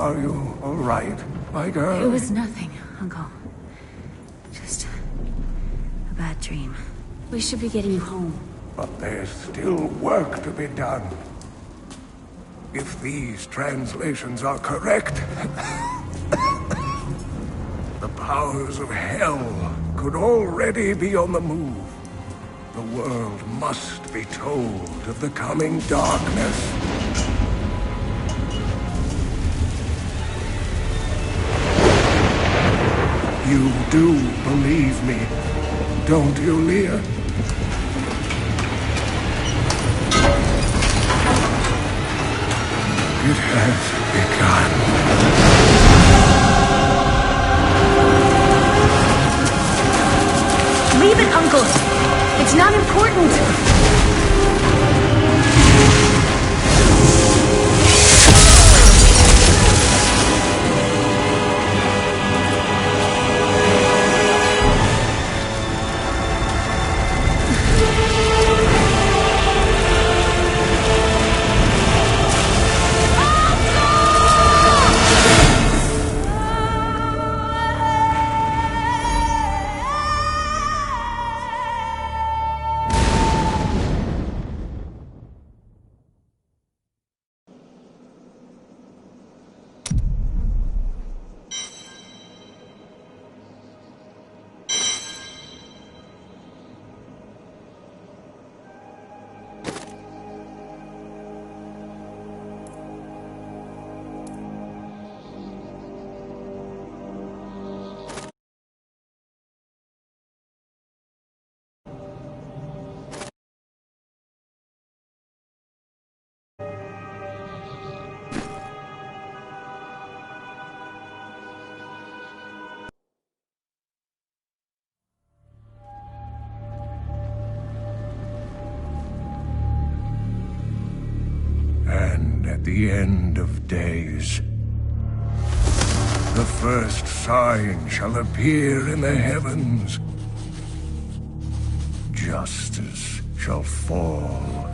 Are you all right, my girl? It was nothing, Uncle. Just a bad dream. We should be getting you home. But there's still work to be done. If these translations are correct, the powers of hell could already be on the move. The world must be told of the coming darkness. You do believe me, don't you, Leah? It has begun. Leave it, Uncle! It's not important! At the end of days, the first sign shall appear in the heavens. Justice shall fall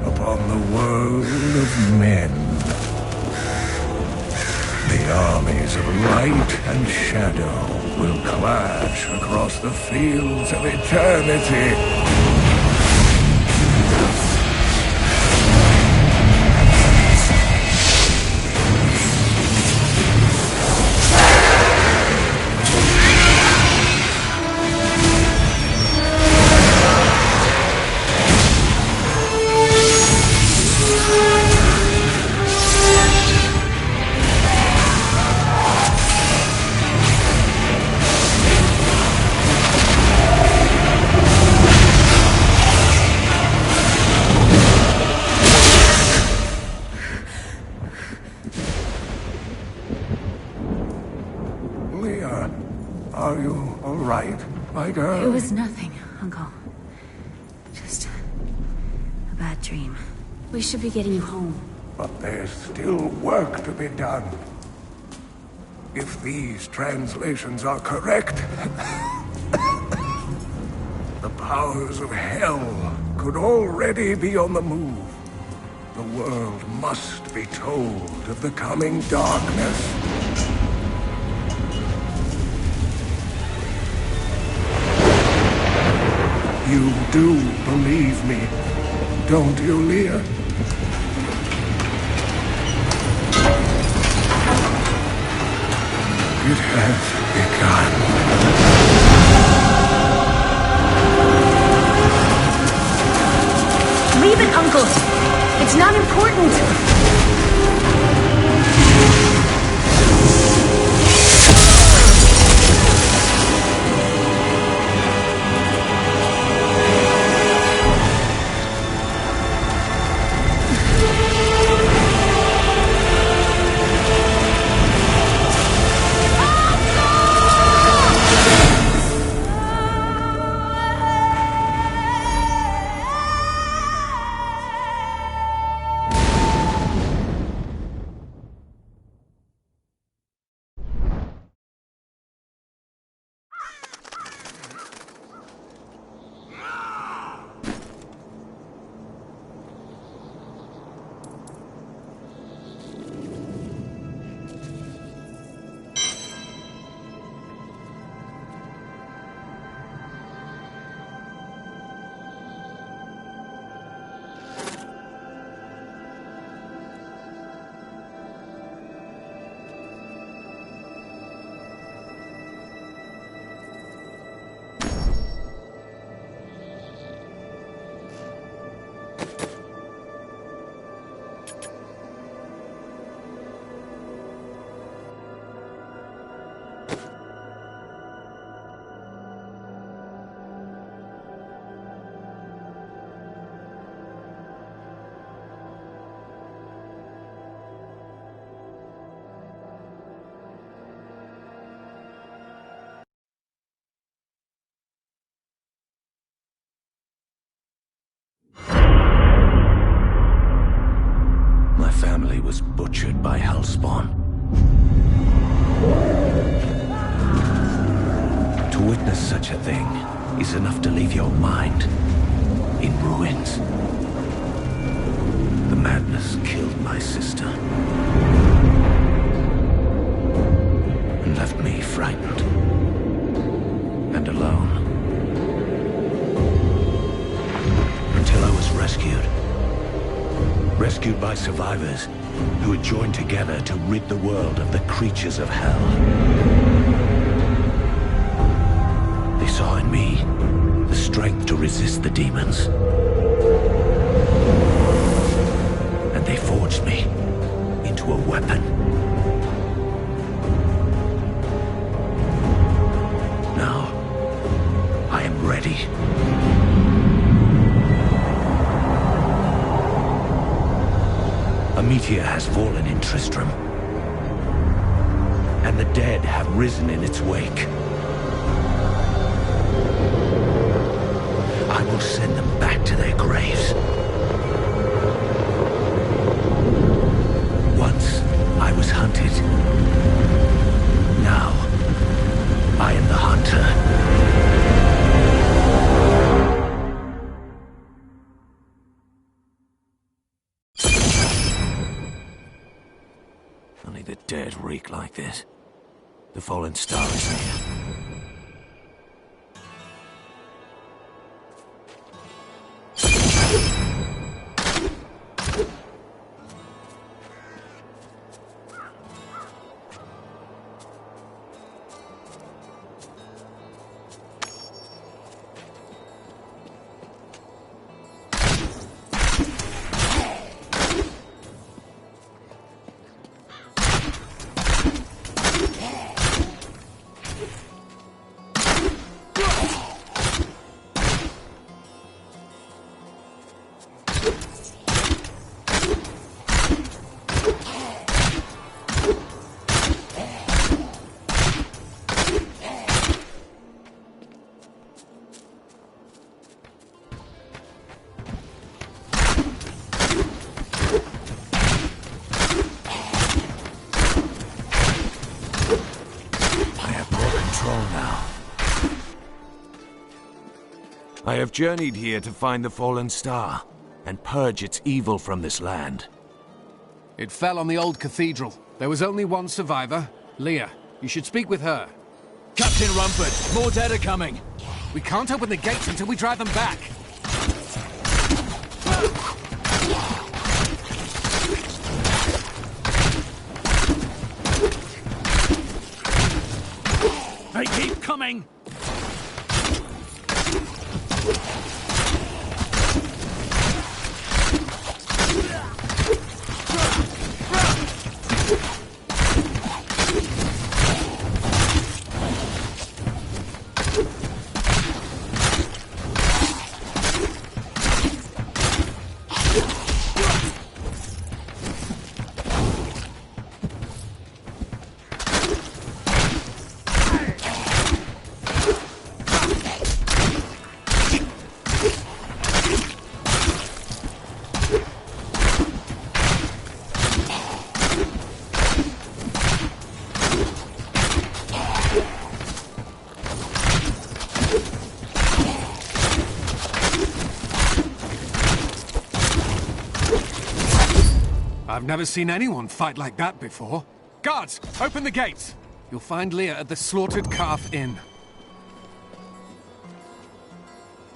upon the world of men. The armies of light and shadow will clash across the fields of eternity. Are you all right, my girl? It was nothing, Uncle. Just a bad dream. We should be getting you home. But there's still work to be done. If these translations are correct, the powers of hell could already be on the move. The world must be told of the coming darkness. You do believe me, don't you, Leah? It has begun. Leave it, Uncle! It's not important! family was butchered by Hellspawn. To witness such a thing is enough to leave your mind in ruins. The madness killed my sister and left me frightened and alone. Until I was rescued. Rescued by survivors who had joined together to rid the world of the creatures of hell. They saw in me the strength to resist the demons. And they forged me into a weapon. Now, I am ready. A meteor has fallen in Tristram, and the dead have risen in its wake. I will send them back to their graves. Once I was hunted. Now I am the hunter. Only the dead reek like this. The fallen star is here. I have journeyed here to find the fallen star, and purge its evil from this land. It fell on the old cathedral. There was only one survivor, Leah. You should speak with her. Captain Rumford, more dead are coming. We can't open the gates until we drive them back. They keep coming! I've never seen anyone fight like that before. Guards, open the gates! You'll find Leah at the Slaughtered Calf Inn.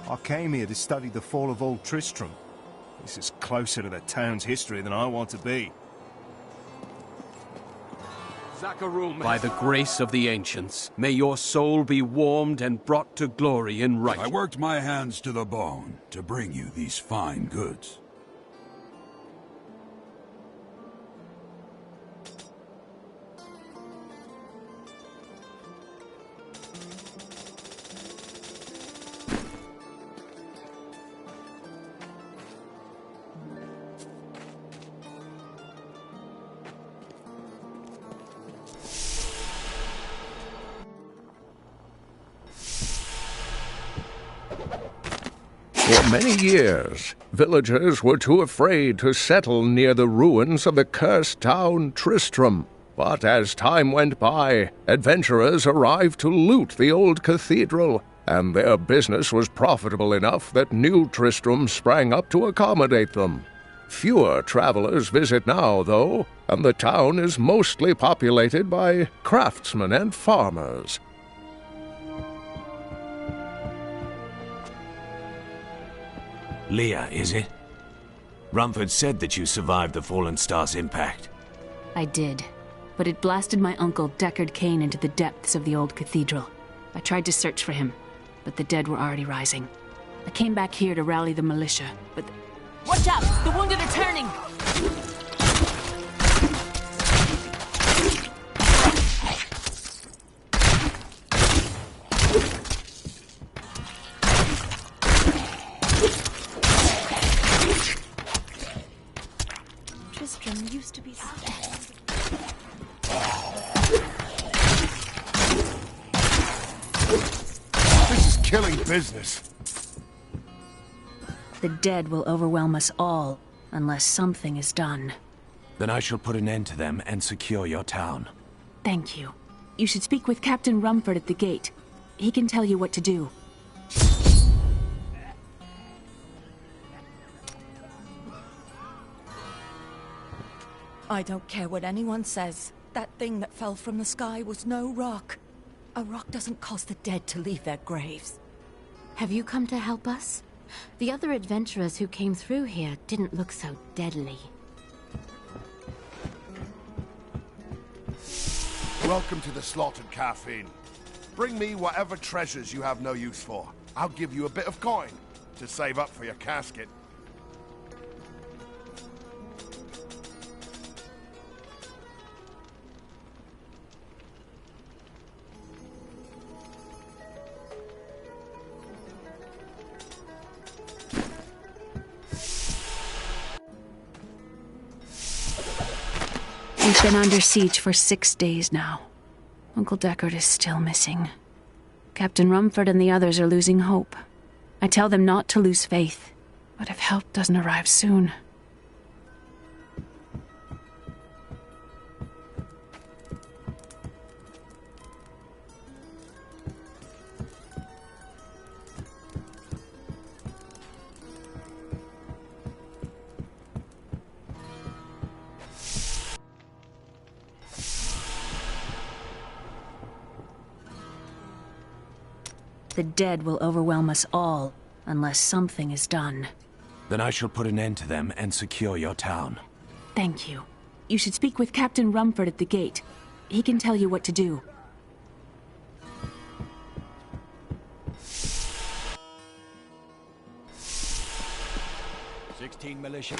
I came here to study the fall of Old Tristram. This is closer to the town's history than I want to be. By the grace of the ancients, may your soul be warmed and brought to glory in right. I worked my hands to the bone to bring you these fine goods. For many years, villagers were too afraid to settle near the ruins of the cursed town Tristram. But as time went by, adventurers arrived to loot the old cathedral, and their business was profitable enough that New Tristram sprang up to accommodate them. Fewer travelers visit now, though, and the town is mostly populated by craftsmen and farmers. Leah, is it? Rumford said that you survived the Fallen Star's impact. I did, but it blasted my uncle Deckard Cain into the depths of the old cathedral. I tried to search for him, but the dead were already rising. I came back here to rally the militia, but... Watch out! The wounded are turning! Tristram used to be... This is killing business. The dead will overwhelm us all, unless something is done. Then I shall put an end to them and secure your town. Thank you. You should speak with Captain Rumford at the gate. He can tell you what to do. I don't care what anyone says. That thing that fell from the sky was no rock. A rock doesn't cause the dead to leave their graves. Have you come to help us? The other adventurers who came through here didn't look so deadly. Welcome to the slaughtered caffeine. Bring me whatever treasures you have no use for. I'll give you a bit of coin to save up for your casket. We've been under siege for 6 days now. Uncle Deckard is still missing. Captain Rumford and the others are losing hope. I tell them not to lose faith, but if help doesn't arrive soon... The dead will overwhelm us all, unless something is done. Then I shall put an end to them and secure your town. Thank you. You should speak with Captain Rumford at the gate. He can tell you what to do. 16 militia.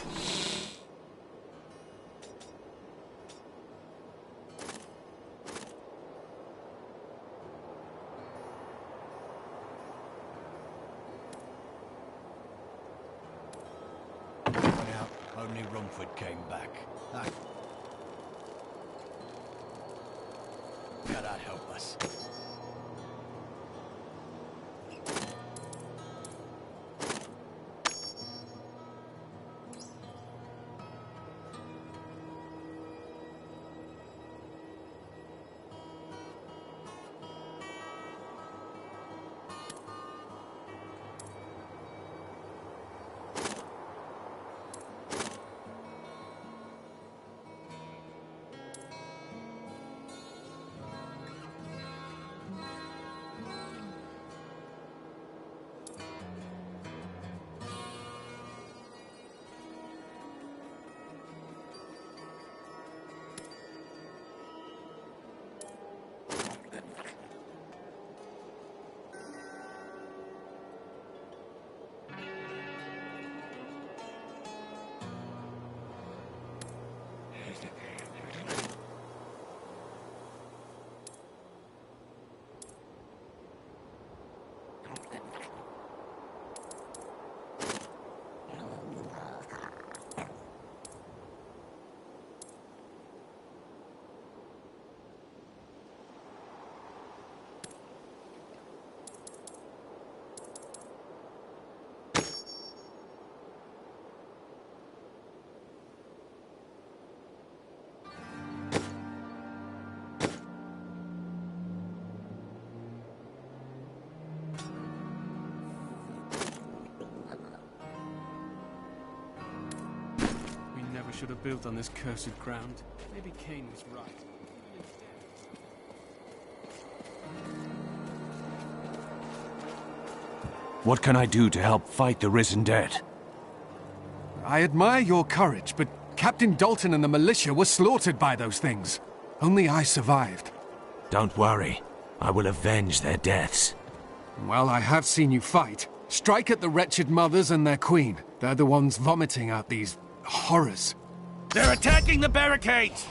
Only Rumford came back. God help us. should have built on this cursed ground. Maybe Cain was right. What can I do to help fight the risen dead? I admire your courage, but Captain Dalton and the militia were slaughtered by those things. Only I survived. Don't worry. I will avenge their deaths. Well, I have seen you fight. Strike at the wretched mothers and their queen. They're the ones vomiting out these horrors. They're attacking the barricades!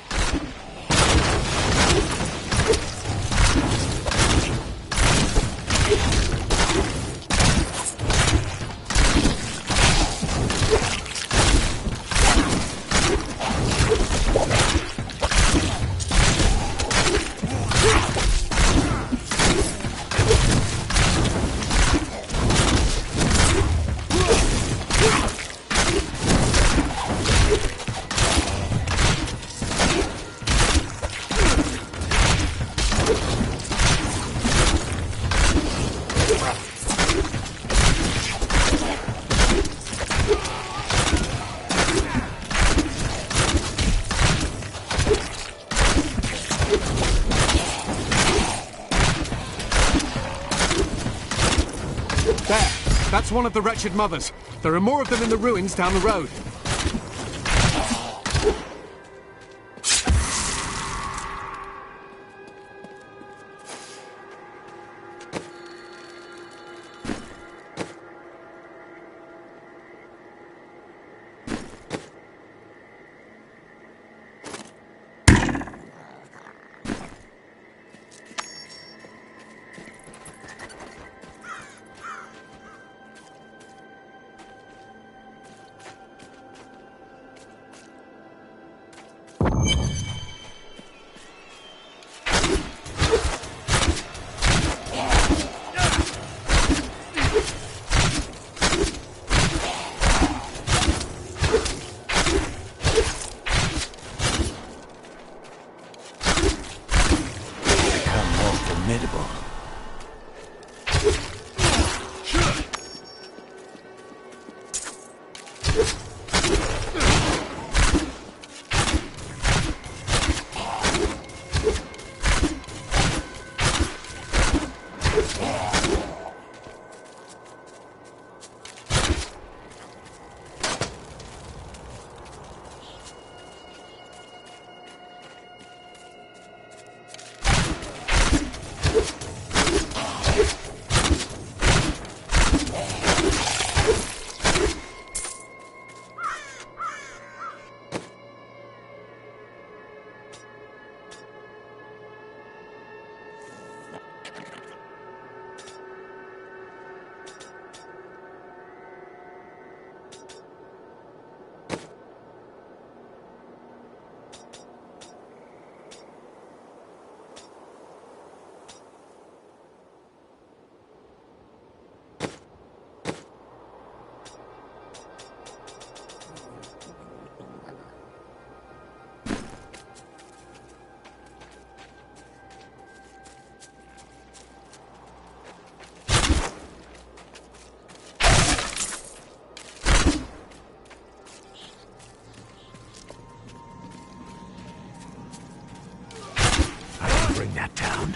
That's one of the wretched mothers. There are more of them in the ruins down the road. Bring that down.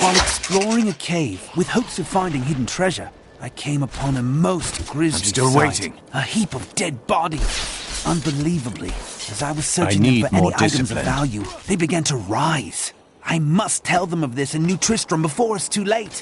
While exploring a cave with hopes of finding hidden treasure, I came upon a most grisly I'm still sight. waiting. A heap of dead bodies. Unbelievably, as I was searching need them for any more items of discipline. value, they began to rise. I must tell them of this in New Tristram before it's too late.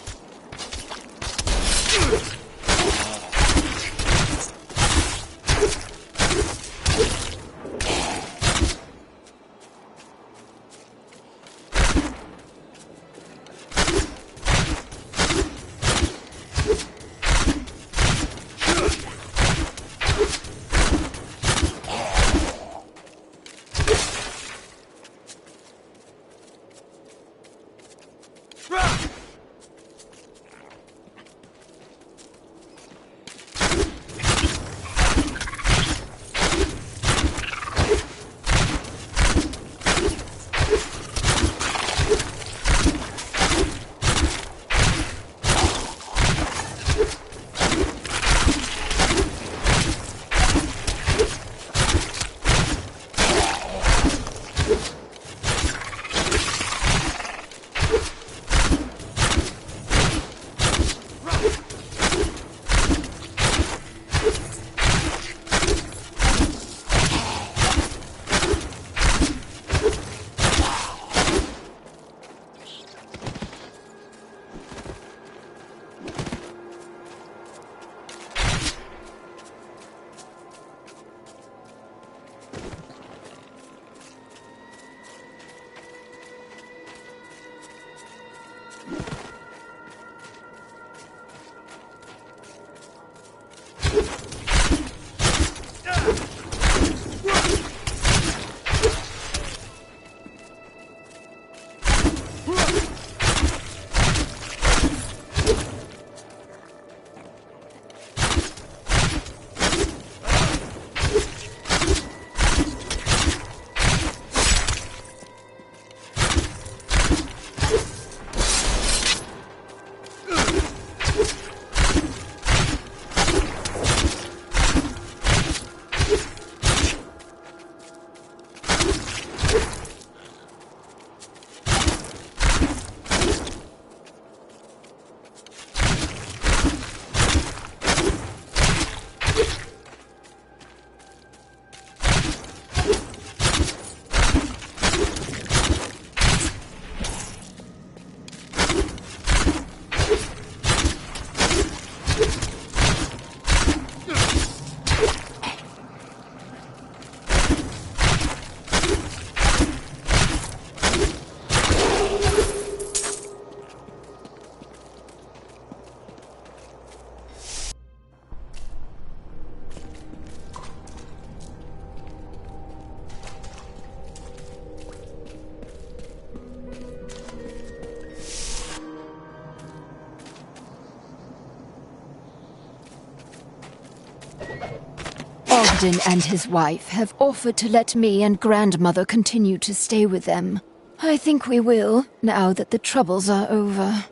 Warden and his wife have offered to let me and Grandmother continue to stay with them. I think we will, now that the troubles are over.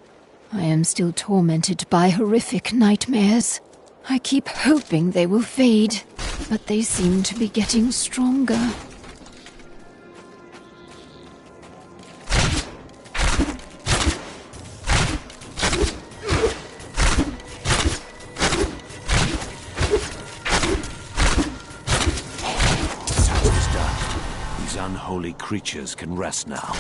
I am still tormented by horrific nightmares. I keep hoping they will fade, but they seem to be getting stronger. Unholy creatures can rest now.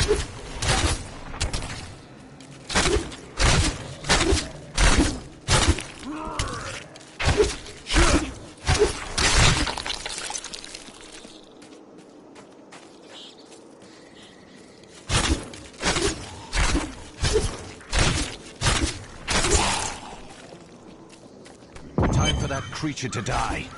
Time for that creature to die.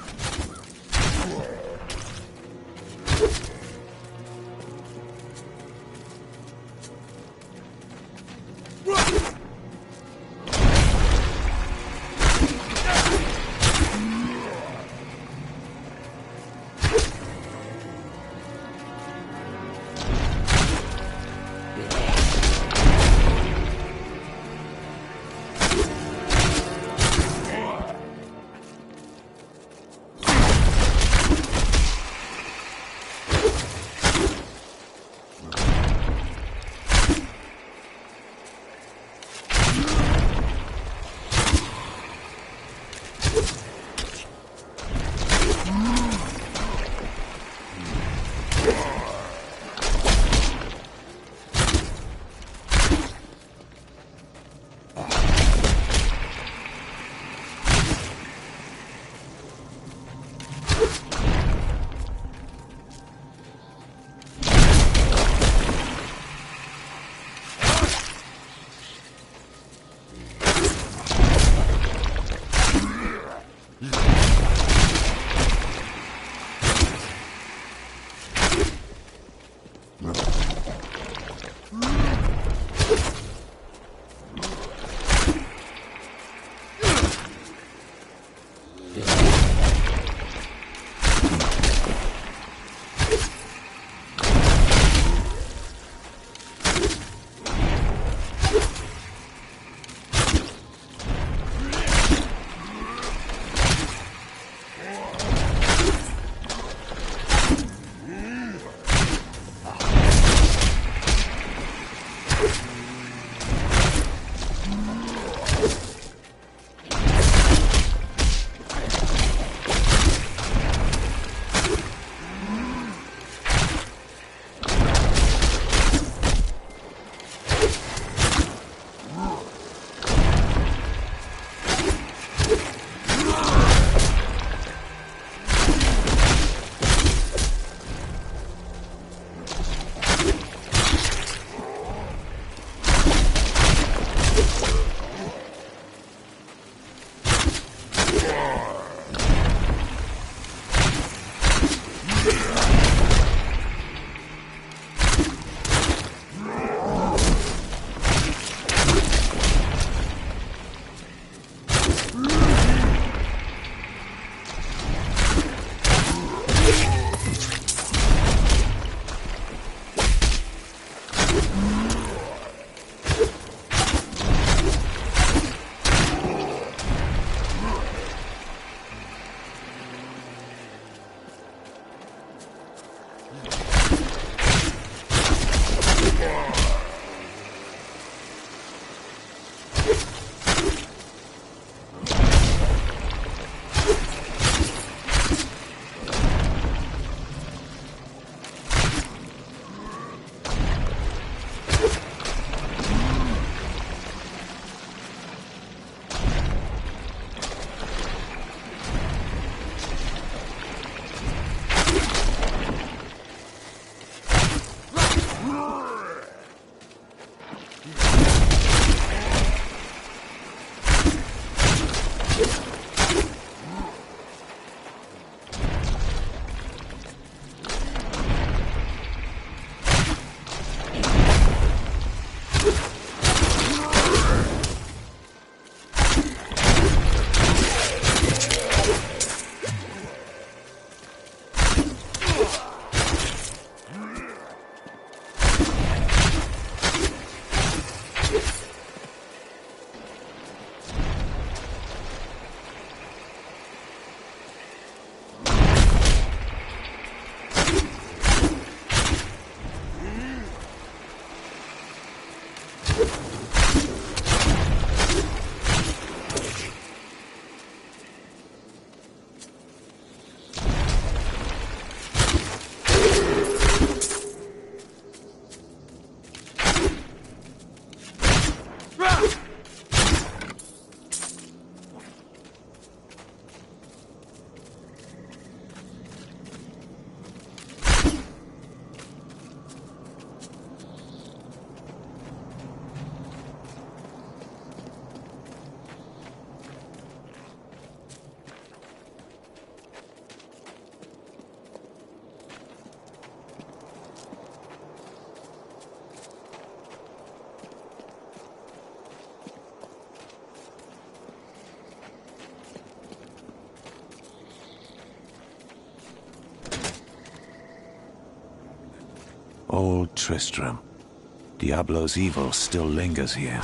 Old Tristram. Diablo's evil still lingers here.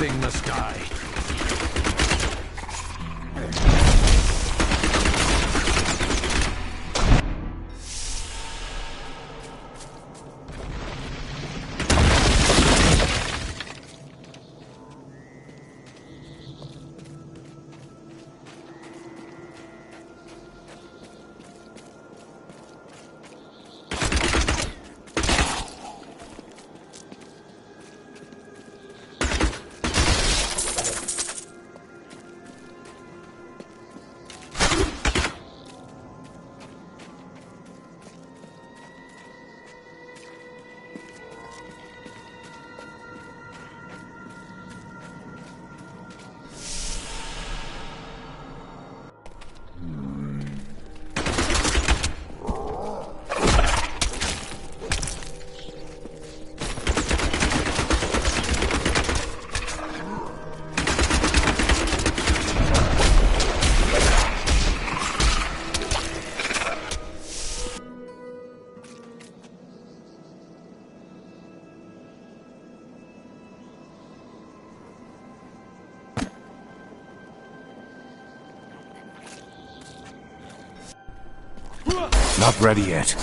everything must die. Not ready yet.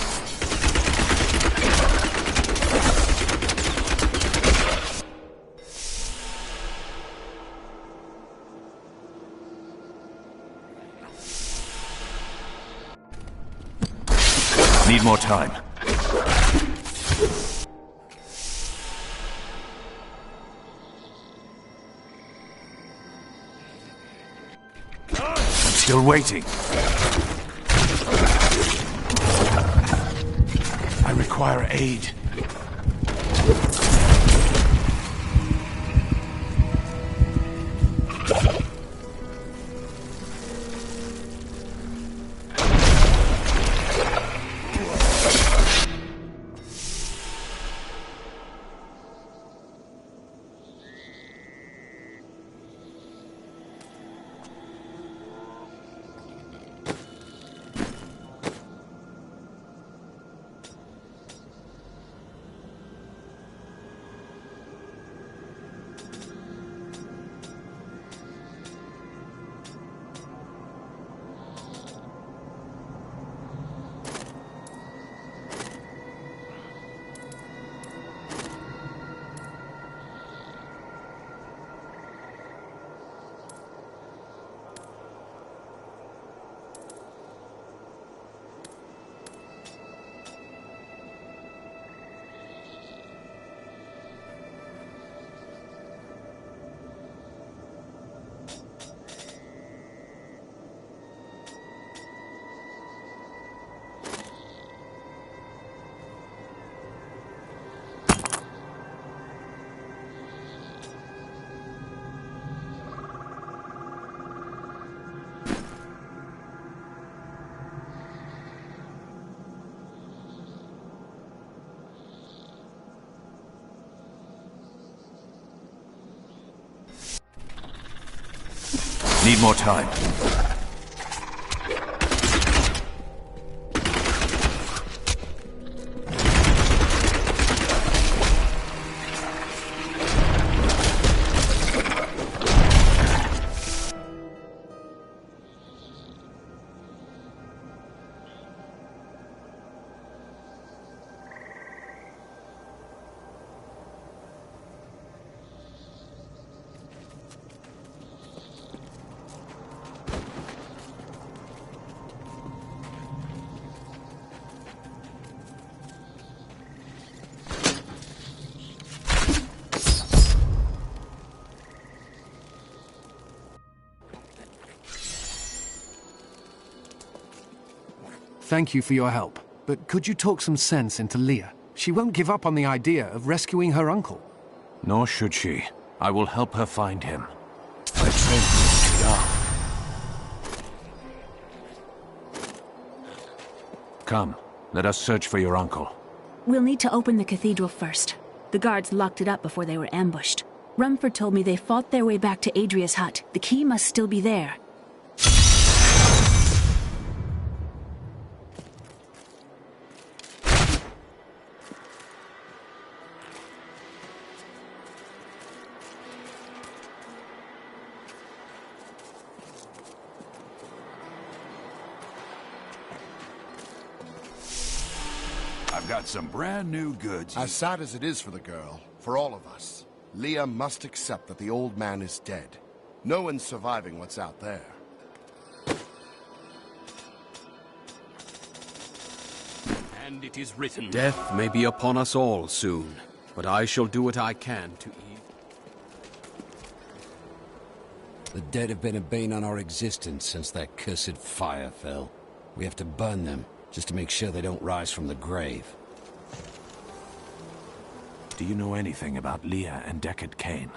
Need more time. I'm still waiting. I require aid. Need more time. Thank you for your help, but could you talk some sense into Leah? She won't give up on the idea of rescuing her uncle. Nor should she. I will help her find him. I trained him young. Come, let us search for your uncle. We'll need to open the cathedral first. The guards locked it up before they were ambushed. Rumford told me they fought their way back to Adria's hut. The key must still be there. I've got some brand new goods. As sad as it is for the girl, for all of us, Leah must accept that the old man is dead. No one's surviving what's out there. And it is written, death may be upon us all soon, but I shall do what I can to ease. The dead have been a bane on our existence since that cursed fire fell. We have to burn them, just to make sure they don't rise from the grave. Do you know anything about Leah and Deckard Cain?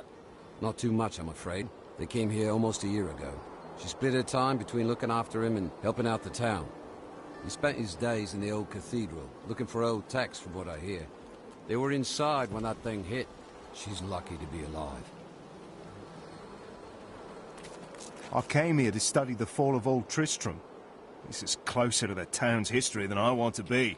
Not too much, I'm afraid. They came here almost a year ago. She split her time between looking after him and helping out the town. He spent his days in the old cathedral, looking for old texts from what I hear. They were inside when that thing hit. She's lucky to be alive. I came here to study the fall of old Tristram. This is closer to the town's history than I want to be.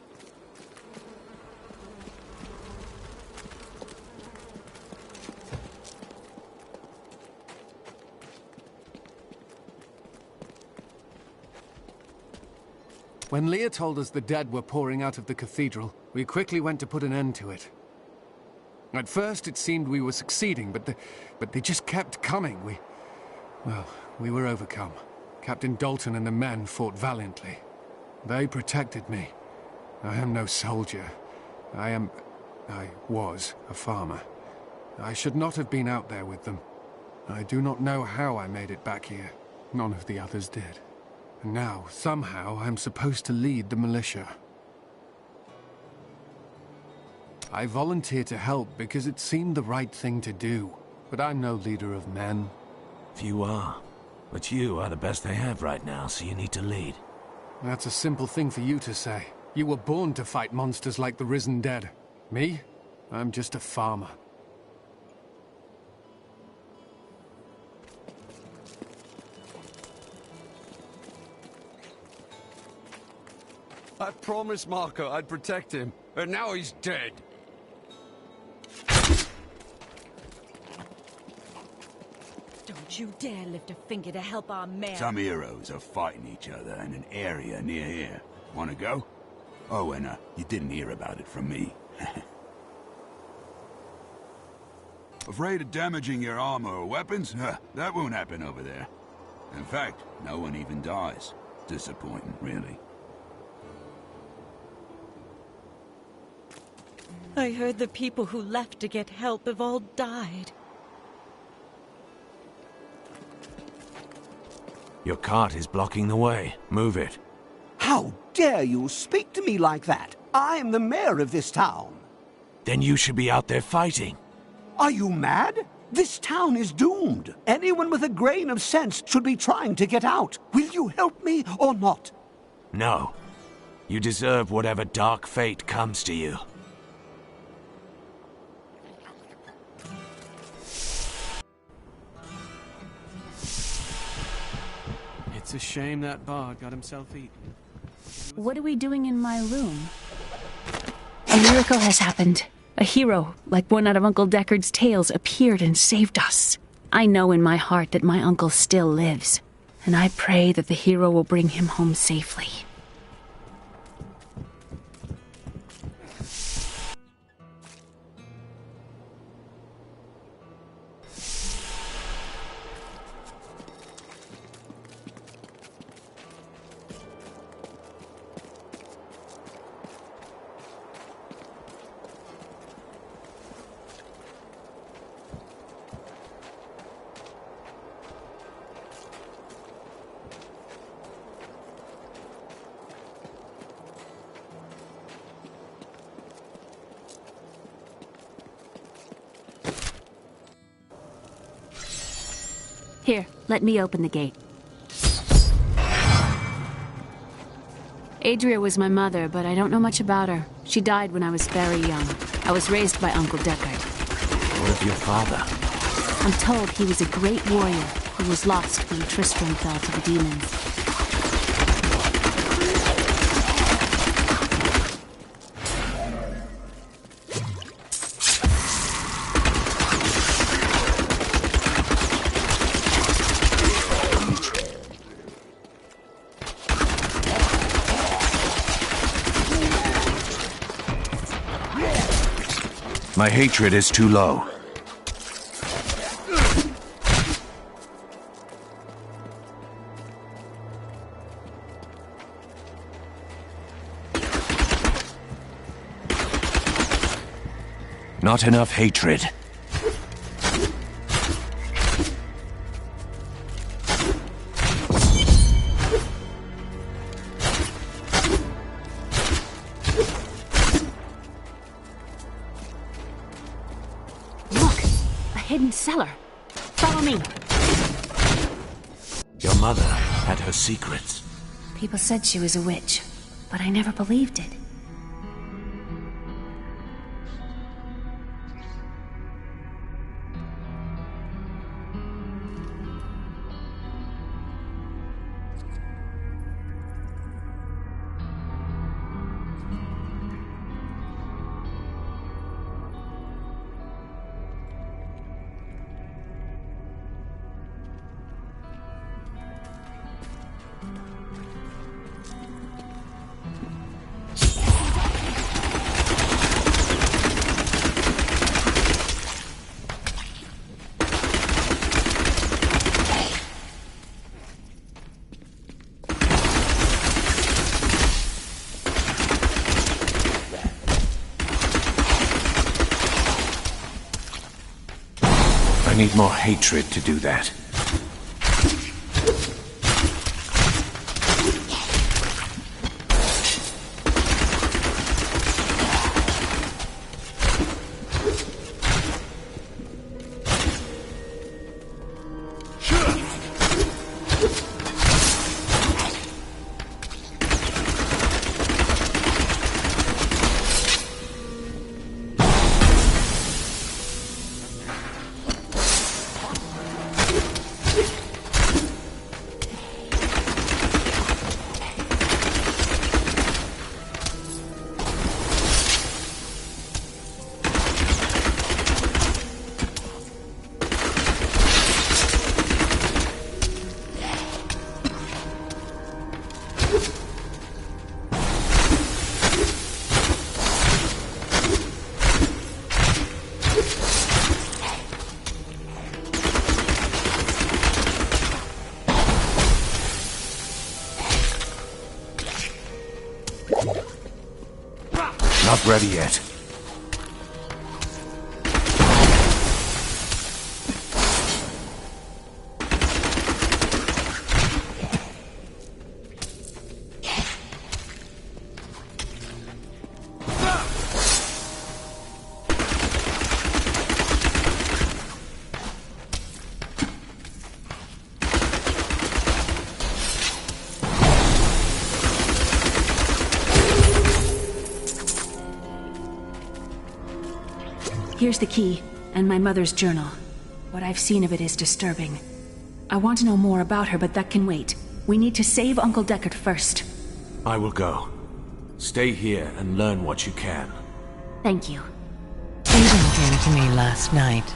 When Leah told us the dead were pouring out of the cathedral, we quickly went to put an end to it. At first it seemed we were succeeding, but they just kept coming. We were overcome. Captain Dalton and the men fought valiantly. They protected me. I am no soldier. I was a farmer. I should not have been out there with them. I do not know how I made it back here. None of the others did. And now, somehow, I'm supposed to lead the militia. I volunteered to help because it seemed the right thing to do. But I'm no leader of men. Few are. But you are the best they have right now, so you need to lead. That's a simple thing for you to say. You were born to fight monsters like the risen dead. Me? I'm just a farmer. I promised Marco I'd protect him, and now he's dead. Don't you dare lift a finger to help our man. Some heroes are fighting each other in an area near here. Wanna go? Oh, and you didn't hear about it from me. Afraid of damaging your armor or weapons? That won't happen over there. In fact, no one even dies. Disappointing, really. I heard the people who left to get help have all died. Your cart is blocking the way. Move it. How dare you speak to me like that? I am the mayor of this town. Then you should be out there fighting. Are you mad? This town is doomed. Anyone with a grain of sense should be trying to get out. Will you help me or not? No. You deserve whatever dark fate comes to you. It's a shame that bard got himself eaten. What are we doing in my room? A miracle has happened. A hero, like one out of Uncle Deckard's tales, appeared and saved us. I know in my heart that my uncle still lives, and I pray that the hero will bring him home safely. Here, let me open the gate. Adria was my mother, but I don't know much about her. She died when I was very young. I was raised by Uncle Deckard. What of your father? I'm told he was a great warrior who was lost when Tristram fell to the demons. My hatred is too low. Not enough hatred. Look! A hidden cellar. Follow me. Your mother had her secrets. People said she was a witch, but I never believed it. I need more hatred to do that. Not ready yet. Here's the key, and my mother's journal. What I've seen of it is disturbing. I want to know more about her, but that can wait. We need to save Uncle Deckard first. I will go. Stay here and learn what you can. Thank you. Aiden came to me last night.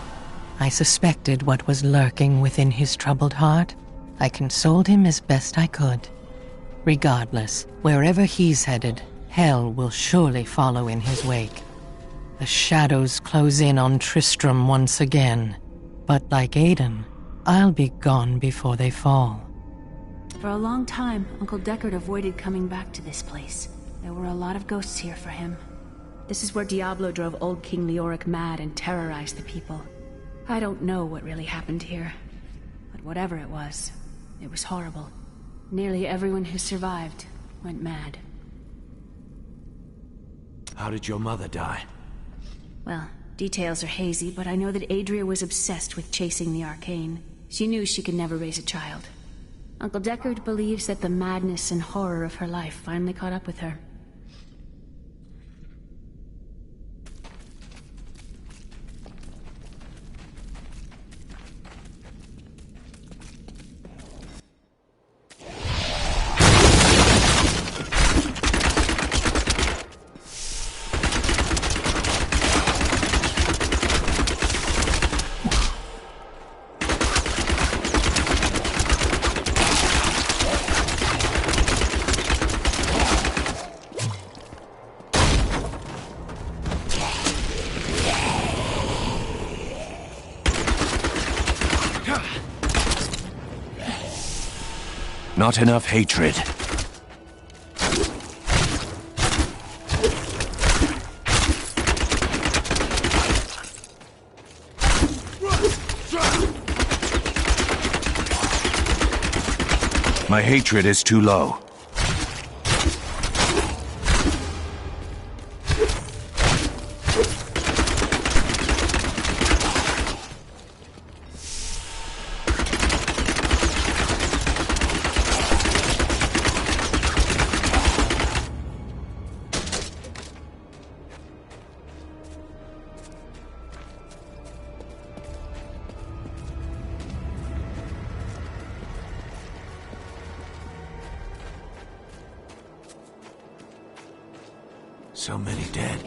I suspected what was lurking within his troubled heart. I consoled him as best I could. Regardless, wherever he's headed, hell will surely follow in his wake. The shadows close in on Tristram once again. But like Aiden, I'll be gone before they fall. For a long time, Uncle Deckard avoided coming back to this place. There were a lot of ghosts here for him. This is where Diablo drove old King Leoric mad and terrorized the people. I don't know what really happened here. But whatever it was horrible. Nearly everyone who survived went mad. How did your mother die? Well, details are hazy, but I know that Adria was obsessed with chasing the arcane. She knew she could never raise a child. Uncle Deckard believes that the madness and horror of her life finally caught up with her. Not enough hatred. My hatred is too low. So many dead.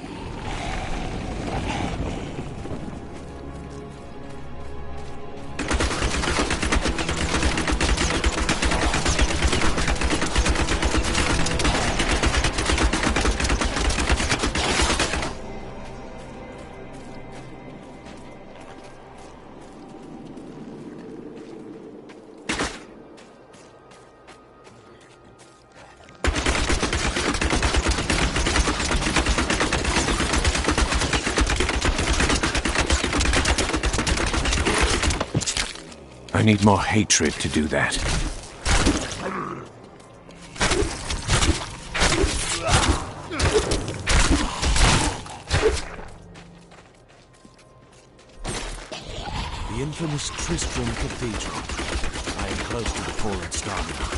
I need more hatred to do that. The infamous Tristram Cathedral. I am close to the fallen star now.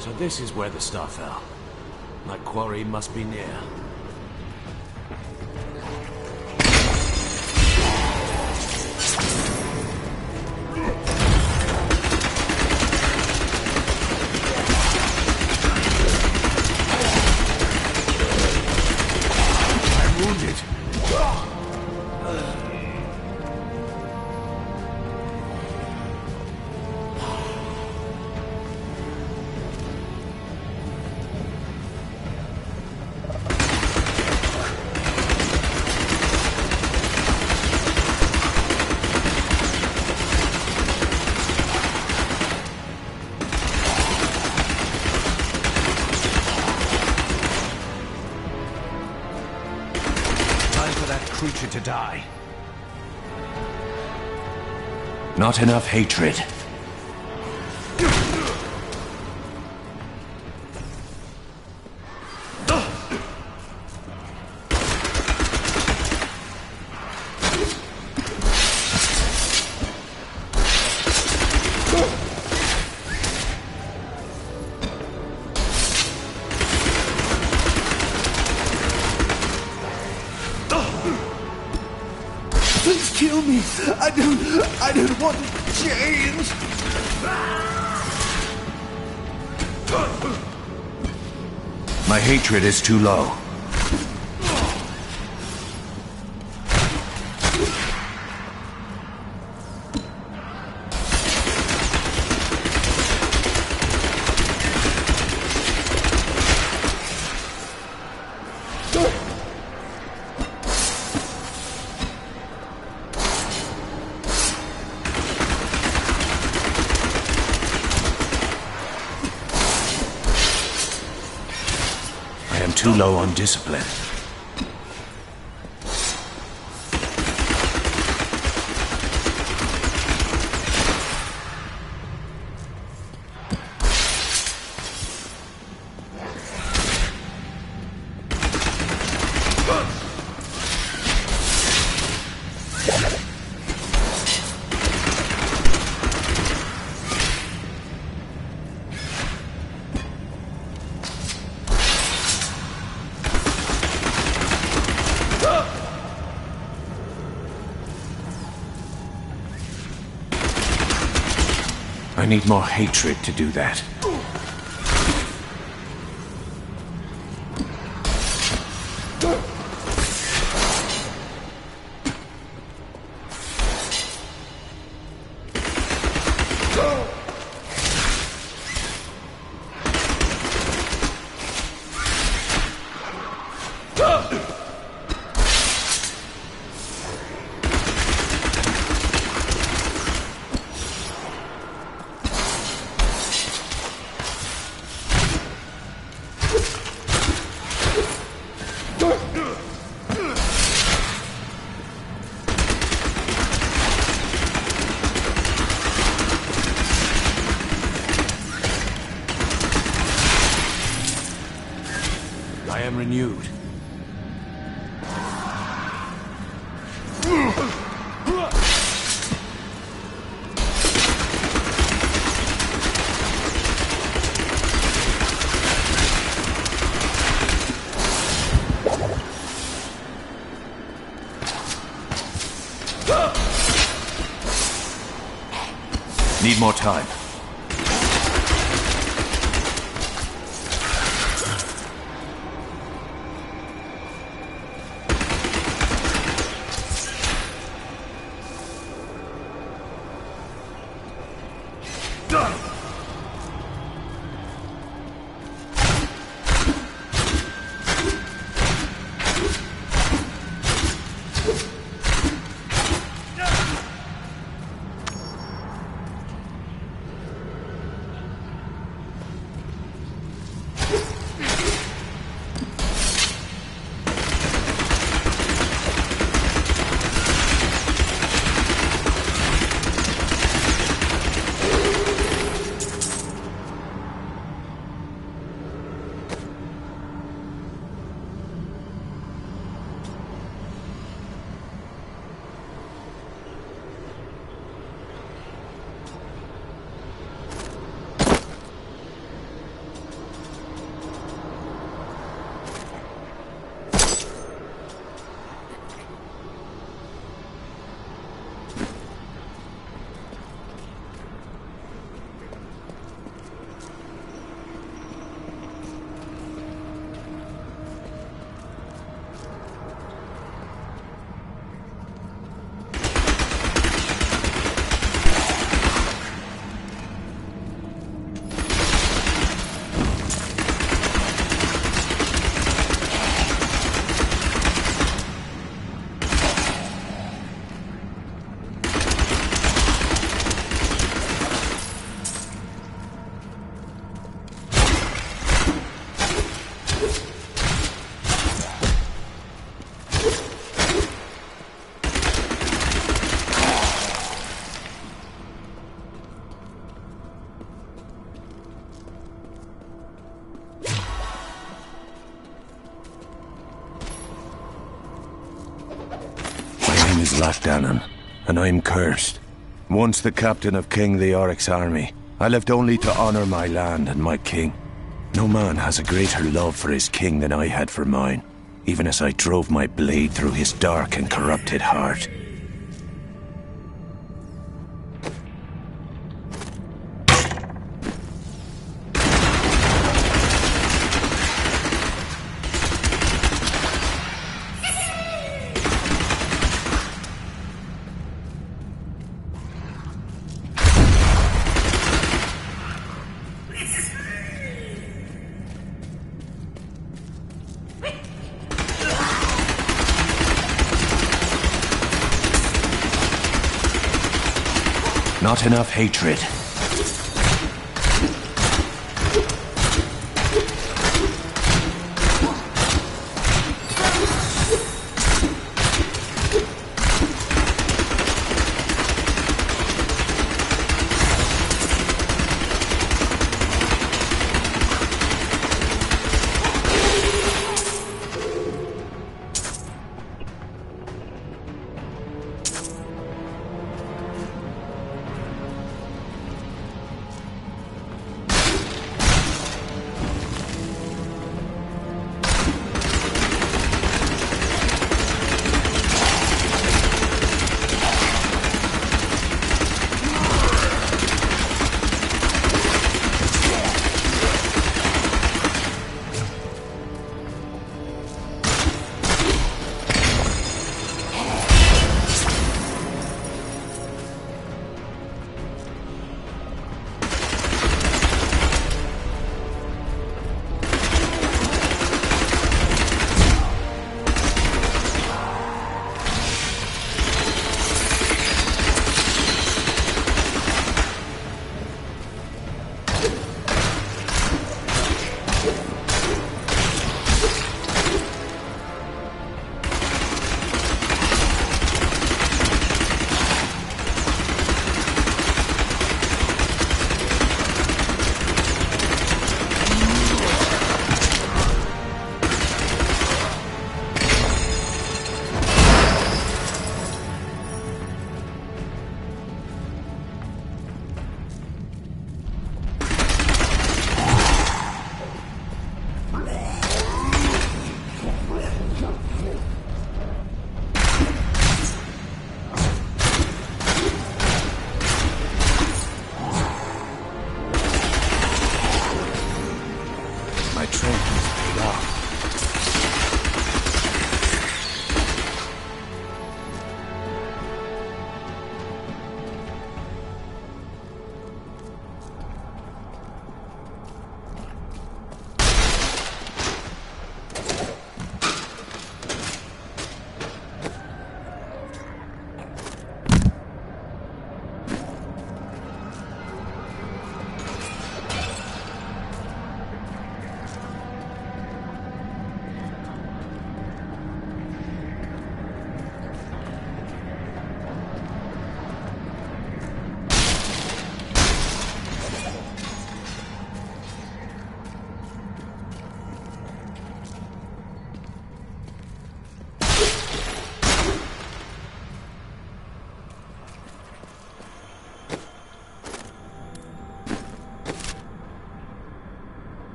So this is where the star fell. My quarry must be near. I'm wounded. Creature to die. Not enough hatred. Please kill me. I don't want to change. My hatred is too low. too low on discipline. I need more hatred to do that. I am renewed. Need more time. Dannon, and I'm cursed. Once the captain of King Leoric's army, I lived only to honor my land and my king. No man has a greater love for his king than I had for mine, even as I drove my blade through his dark and corrupted heart. Not enough hatred.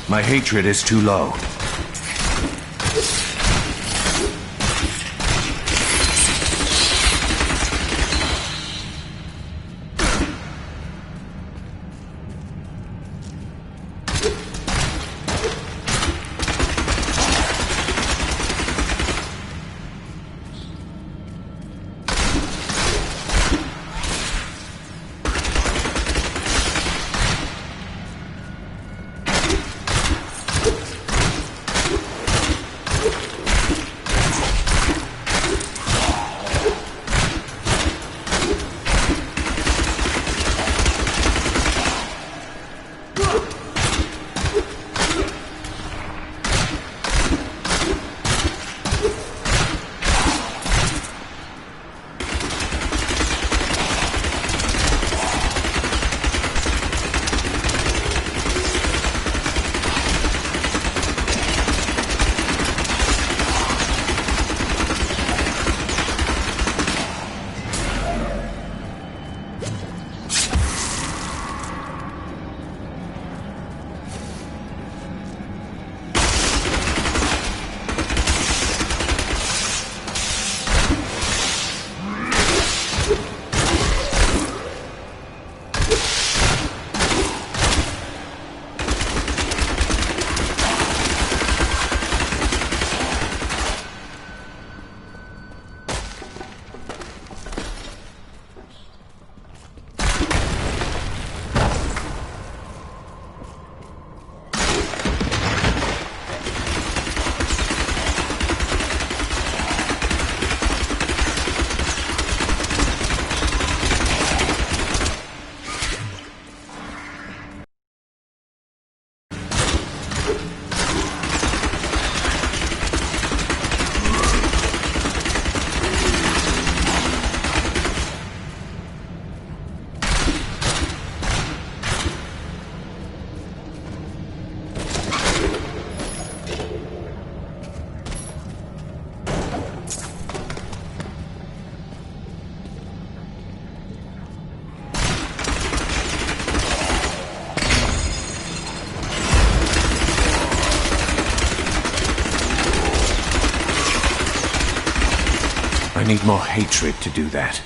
My hatred is too low. I need more hatred to do that.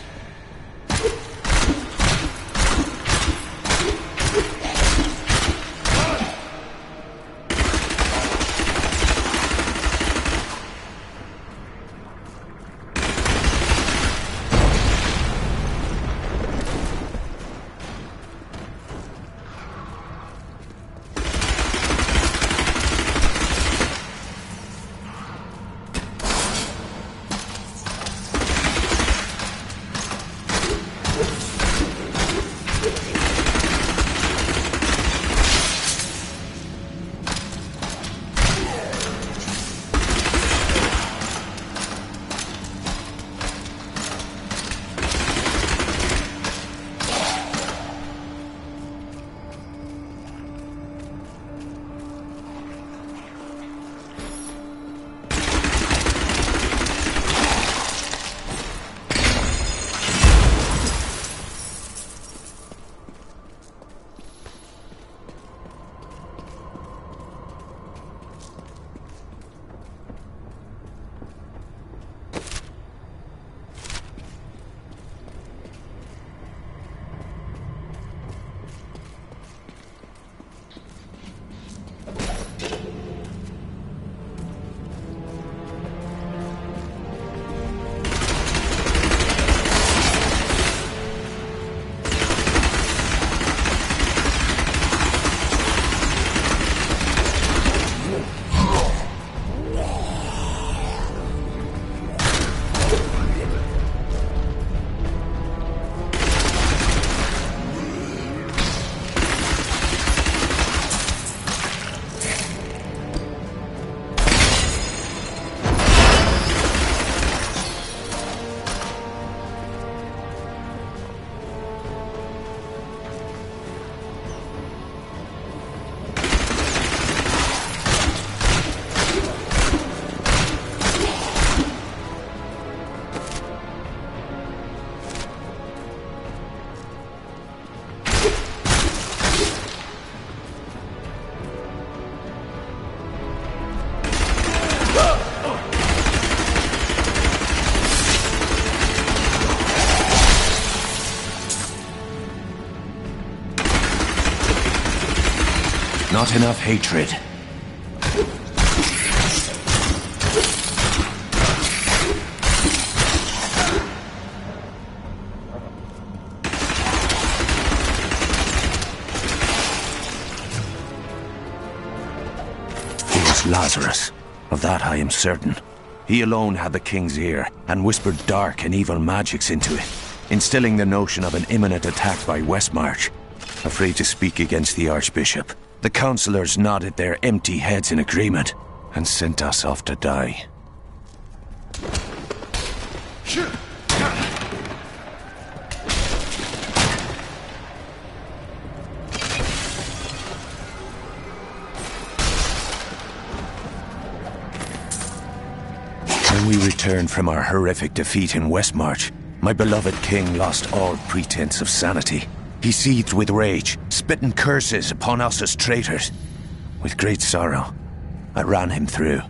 Not enough hatred. It was Lazarus. Of that I am certain. He alone had the king's ear, and whispered dark and evil magics into it, instilling the notion of an imminent attack by Westmarch. Afraid to speak against the Archbishop, the councillors nodded their empty heads in agreement, and sent us off to die. When we returned from our horrific defeat in Westmarch, my beloved king lost all pretense of sanity. He seethed with rage, spitting curses upon us as traitors. With great sorrow, I ran him through.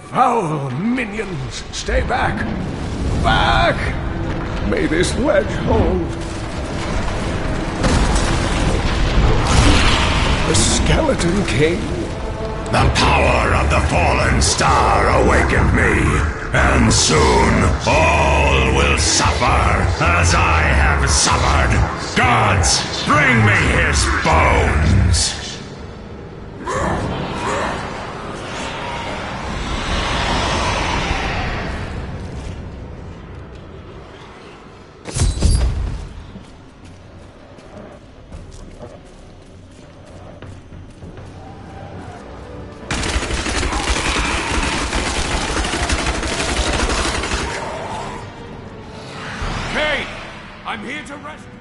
Foul minions, stay back! Back! May this ledge hold. The Skeleton King? The power of the fallen star awakened me, and soon all will suffer as I have suffered. Gods, bring me his bones! I'm here to rescue.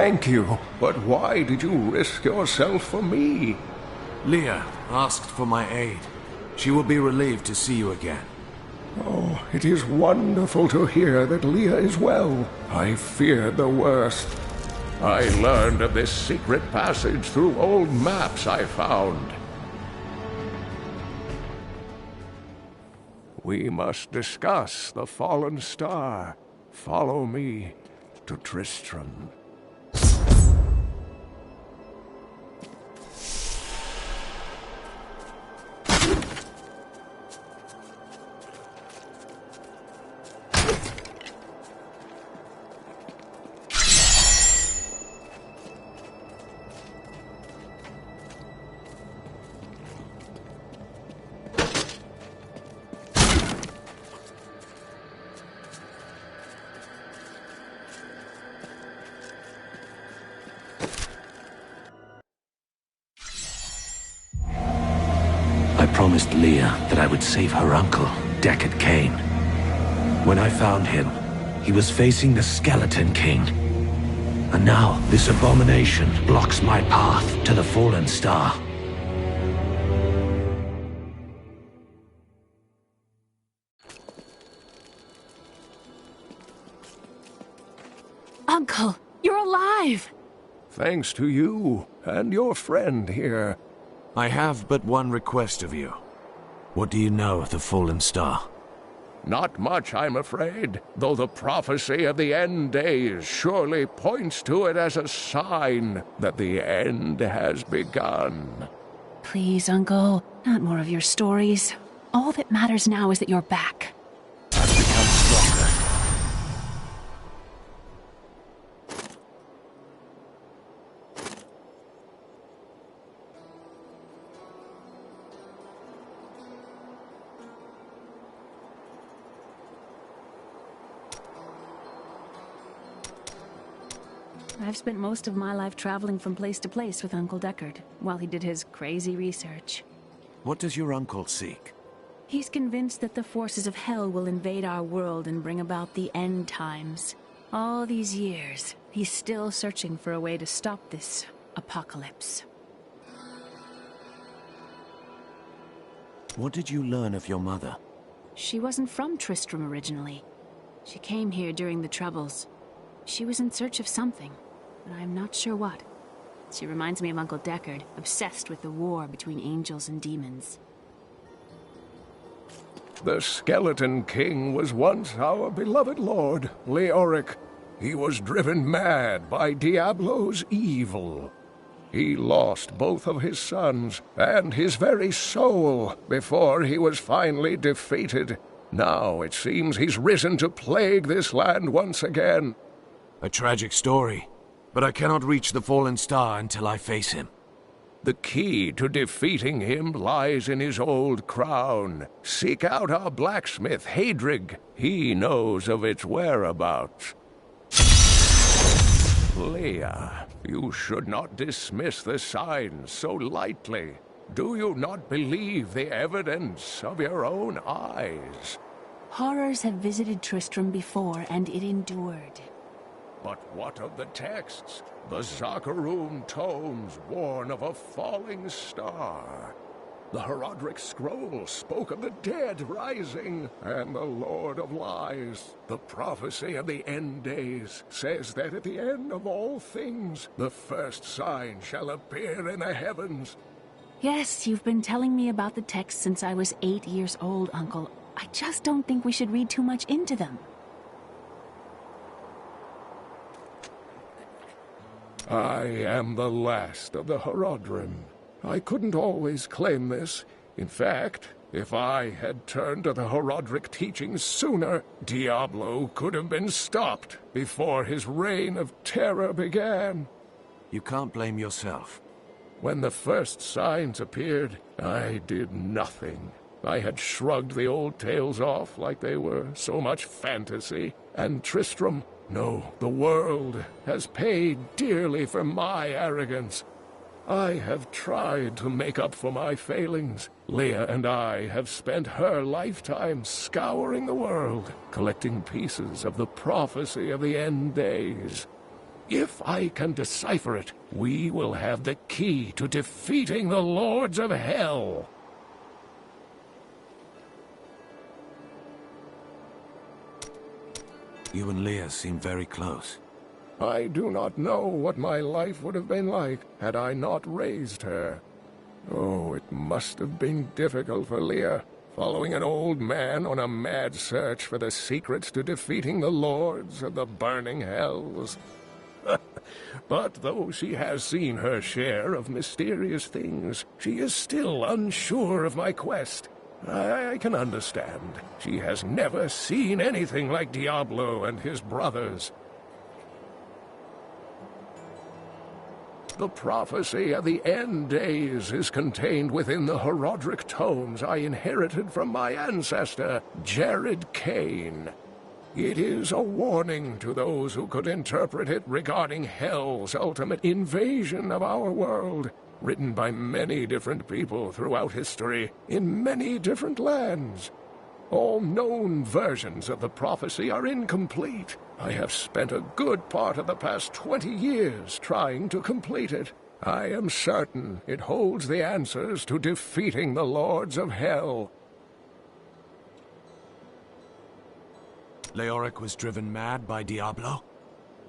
Thank you, but why did you risk yourself for me? Leah asked for my aid. She will be relieved to see you again. Oh, it is wonderful to hear that Leah is well. I feared the worst. I learned of this secret passage through old maps I found. We must discuss the fallen star. Follow me to Tristram. I promised Leah that I would save her uncle, Deckard Cain. When I found him, he was facing the Skeleton King. And now, this abomination blocks my path to the Fallen Star. Uncle, you're alive! Thanks to you and your friend here. I have but one request of you. What do you know of the Fallen Star? Not much, I'm afraid, though the prophecy of the end days surely points to it as a sign that the end has begun. Please, Uncle, not more of your stories. All that matters now is that you're back. I've become stronger. I've spent most of my life traveling from place to place with Uncle Deckard, while he did his crazy research. What does your uncle seek? He's convinced that the forces of hell will invade our world and bring about the end times. All these years, he's still searching for a way to stop this apocalypse. What did you learn of your mother? She wasn't from Tristram originally. She came here during the Troubles. She was in search of something, but I'm not sure what. She reminds me of Uncle Deckard, obsessed with the war between angels and demons. The Skeleton King was once our beloved lord, Leoric. He was driven mad by Diablo's evil. He lost both of his sons and his very soul before he was finally defeated. Now it seems he's risen to plague this land once again. A tragic story, but I cannot reach the Fallen Star until I face him. The key to defeating him lies in his old crown. Seek out our blacksmith, Hadrig. He knows of its whereabouts. Leah, you should not dismiss the signs so lightly. Do you not believe the evidence of your own eyes? Horrors have visited Tristram before, and it endured. But what of the texts? The Zakarum tomes warn of a falling star. The Herodric scroll spoke of the dead rising, and the Lord of Lies, the prophecy of the end days, says that at the end of all things, the first sign shall appear in the heavens. Yes, you've been telling me about the texts since I was 8 years old, Uncle. I just don't think we should read too much into them. I am the last of the Herodrim. I couldn't always claim this. In fact, if I had turned to the Herodric teachings sooner, Diablo could have been stopped before his reign of terror began. You can't blame yourself. When the first signs appeared, I did nothing. I had shrugged the old tales off like they were so much fantasy, and Tristram, no, the world has paid dearly for my arrogance. I have tried to make up for my failings. Leah and I have spent her lifetime scouring the world, collecting pieces of the prophecy of the end days. If I can decipher it, we will have the key to defeating the Lords of Hell. You and Leah seem very close. I do not know what my life would have been like had I not raised her. Oh, it must have been difficult for Leah, following an old man on a mad search for the secrets to defeating the Lords of the Burning Hells. But though she has seen her share of mysterious things, she is still unsure of my quest. I can understand. She has never seen anything like Diablo and his brothers. The prophecy of the end days is contained within the Herodric tomes I inherited from my ancestor, Jared Kane. It is a warning to those who could interpret it regarding Hell's ultimate invasion of our world, written by many different people throughout history, in many different lands. All known versions of the prophecy are incomplete. I have spent a good part of the past 20 years trying to complete it. I am certain it holds the answers to defeating the Lords of Hell. Leoric was driven mad by Diablo?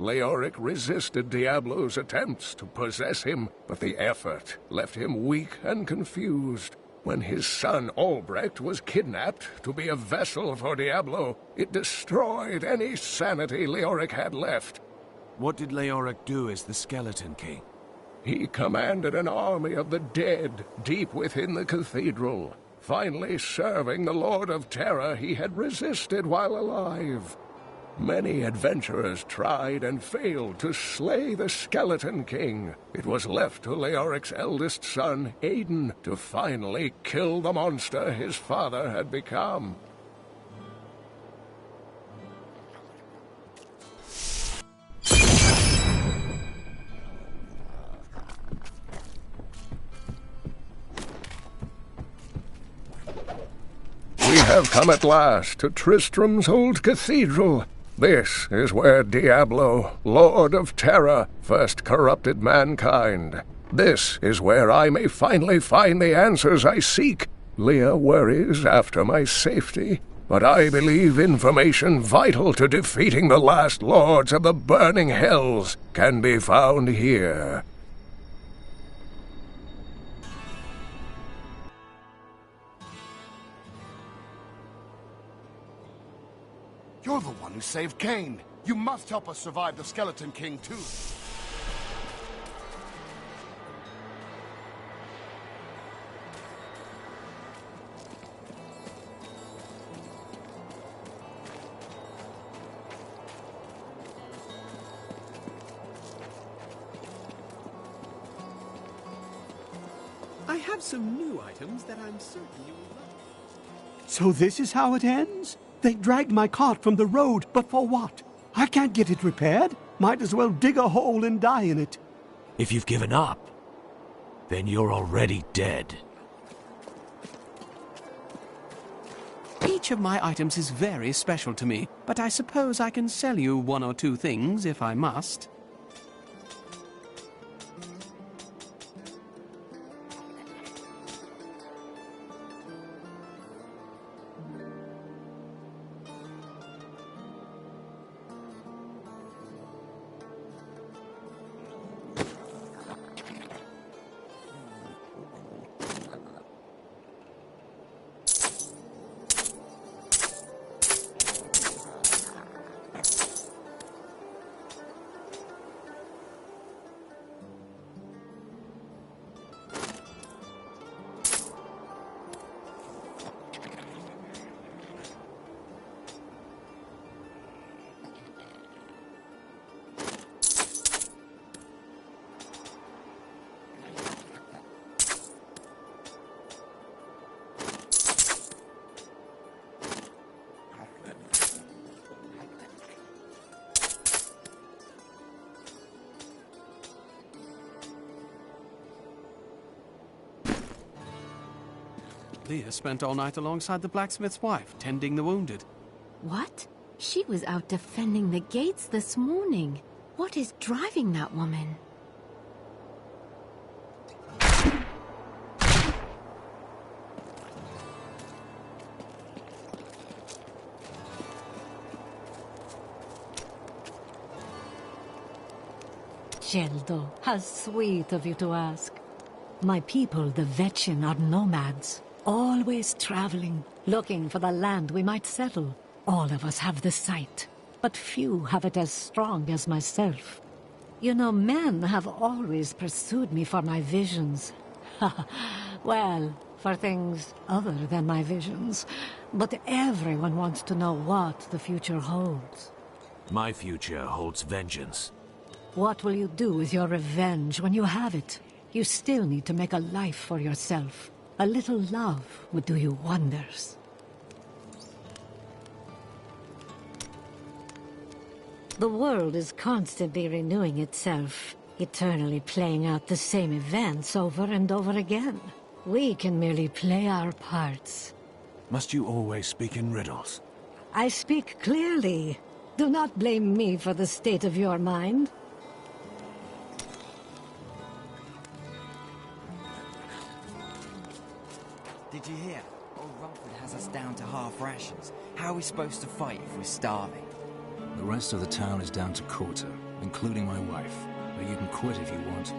Leoric resisted Diablo's attempts to possess him, but the effort left him weak and confused. When his son Albrecht was kidnapped to be a vessel for Diablo, it destroyed any sanity Leoric had left. What did Leoric do as the Skeleton King? He commanded an army of the dead deep within the cathedral, finally serving the Lord of Terror he had resisted while alive. Many adventurers tried and failed to slay the Skeleton King. It was left to Leoric's eldest son, Aiden, to finally kill the monster his father had become. We have come at last to Tristram's old cathedral. This is where Diablo, Lord of Terror, first corrupted mankind. This is where I may finally find the answers I seek. Leah worries after my safety, but I believe information vital to defeating the last Lords of the Burning Hells can be found here. You're the one who saved Kane. You must help us survive the Skeleton King, too. I have some new items that I'm certain you will love. So this is how it ends? They dragged my cart from the road, but for what? I can't get it repaired. Might as well dig a hole and die in it. If you've given up, then you're already dead. Each of my items is very special to me, but I suppose I can sell you one or two things if I must. Leah spent all night alongside the blacksmith's wife, tending the wounded. What? She was out defending the gates this morning. What is driving that woman? Geldo, how sweet of you to ask. My people, the Vetchin, are nomads, always traveling, looking for the land we might settle. All of us have the sight, but few have it as strong as myself. You know, men have always pursued me for my visions. Well, for things other than my visions. But everyone wants to know what the future holds. My future holds vengeance. What will you do with your revenge when you have it? You still need to make a life for yourself. A little love would do you wonders. The world is constantly renewing itself, eternally playing out the same events over and over again. We can merely play our parts. Must you always speak in riddles? I speak clearly. Do not blame me for the state of your mind. Did you hear? Old Rumford has us down to half rations. How are we supposed to fight if we're starving? The rest of the town is down to quarter, including my wife. But you can quit if you want.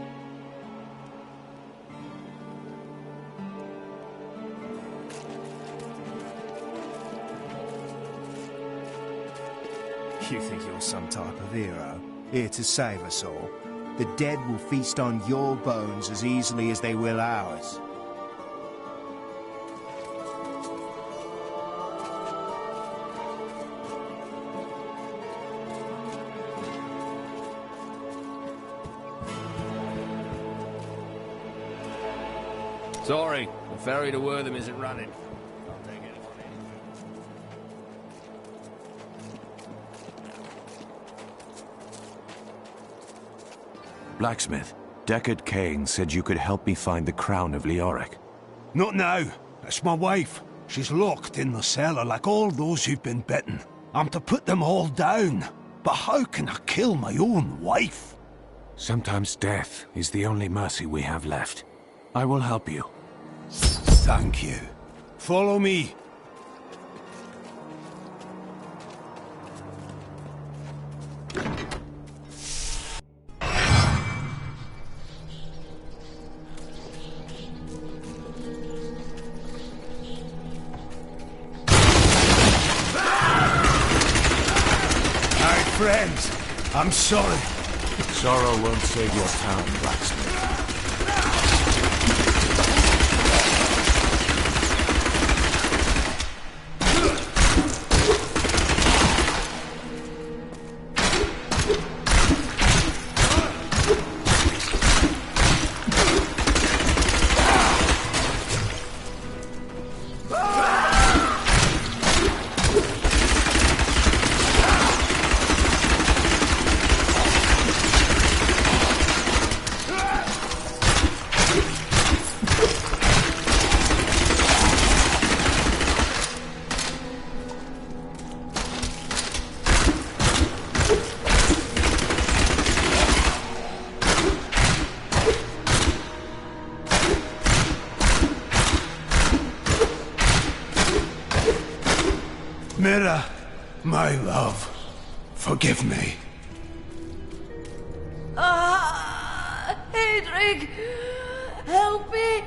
You think you're some type of hero, here to save us all? The dead will feast on your bones as easily as they will ours. Sorry, the ferry to Wortham isn't running. Can't take anyone in. Blacksmith, Deckard Cain said you could help me find the crown of Leoric. Not now. It's my wife. She's locked in the cellar like all those who've been bitten. I'm to put them all down. But how can I kill my own wife? Sometimes death is the only mercy we have left. I will help you. Thank you. Follow me. Hi, friends. I'm sorry. Sorrow won't save your town, Blacksmith. Mira, my love, forgive me. Hedrig! Help me!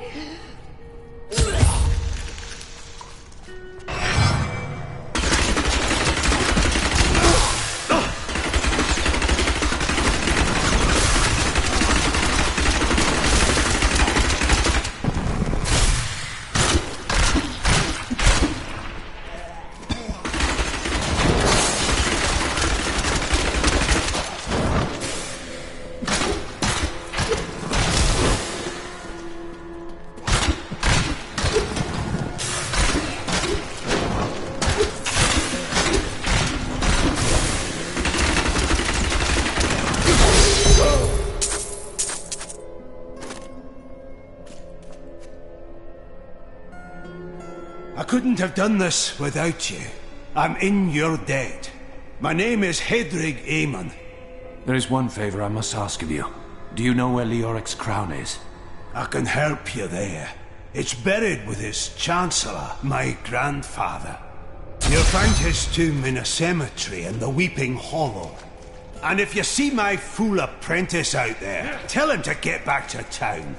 I couldn't have done this without you. I'm in your debt. My name is Hedrig Aemon. There is one favor I must ask of you. Do you know where Leoric's crown is? I can help you there. It's buried with his Chancellor, my grandfather. You'll find his tomb in a cemetery in the Weeping Hollow. And if you see my fool apprentice out there, tell him to get back to town.